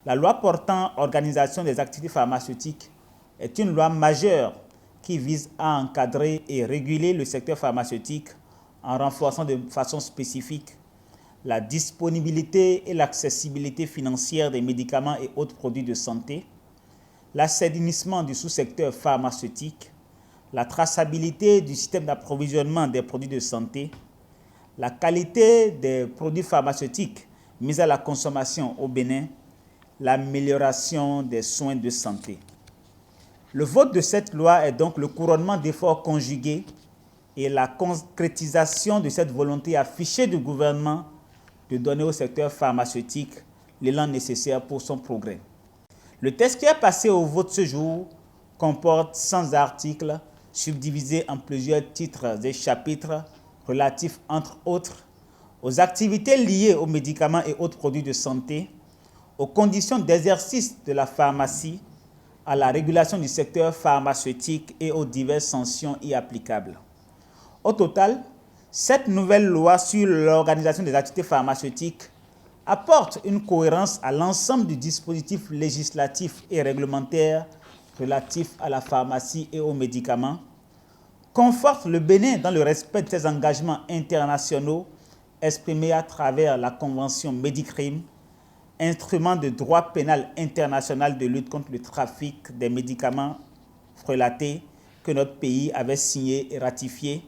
La loi portant organisation des activités pharmaceutiques est une loi majeure qui vise à encadrer et réguler le secteur pharmaceutique en renforçant de façon spécifique la disponibilité et l'accessibilité financière des médicaments et autres produits de santé, l'assainissement du sous-secteur pharmaceutique, la traçabilité du système d'approvisionnement des produits de santé, la qualité des produits pharmaceutiques mis à la consommation au Bénin, l'amélioration des soins de santé. Le vote de cette loi est donc le couronnement d'efforts conjugués et la concrétisation de cette volonté affichée du gouvernement de donner au secteur pharmaceutique l'élan nécessaire pour son progrès. Le texte qui est passé au vote ce jour comporte 100 articles subdivisés en plusieurs titres et chapitres relatifs, entre autres, aux activités liées aux médicaments et autres produits de santé, aux conditions d'exercice de la pharmacie, à la régulation du secteur pharmaceutique et aux diverses sanctions y applicables. Au total, cette nouvelle loi sur l'organisation des activités pharmaceutiques apporte une cohérence à l'ensemble du dispositif législatif et réglementaire relatif à la pharmacie et aux médicaments, conforte le Bénin dans le respect de ses engagements internationaux exprimés à travers la Convention Médicrime, instrument de droit pénal international de lutte contre le trafic des médicaments frelatés que notre pays avait signé et ratifié,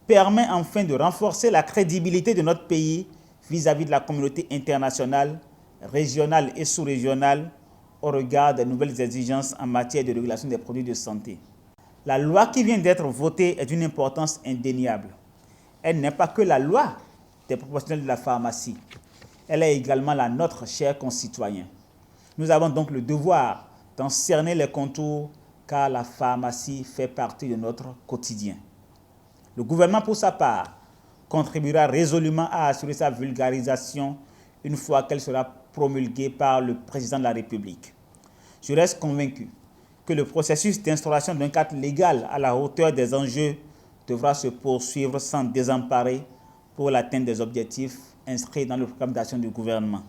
permet enfin de renforcer la crédibilité de notre pays vis-à-vis de la communauté internationale, régionale et sous-régionale au regard des nouvelles exigences en matière de régulation des produits de santé. La loi qui vient d'être votée est d'une importance indéniable. Elle n'est pas que la loi des professionnels de la pharmacie. Elle est également la nôtre, chers concitoyens. Nous avons donc le devoir d'en cerner les contours car la pharmacie fait partie de notre quotidien. Le gouvernement, pour sa part, contribuera résolument à assurer sa vulgarisation une fois qu'elle sera promulguée par le président de la République. Je reste convaincu que le processus d'instauration d'un cadre légal à la hauteur des enjeux devra se poursuivre sans désemparer pour l'atteinte des objectifs inscrits dans le programme d'action du gouvernement.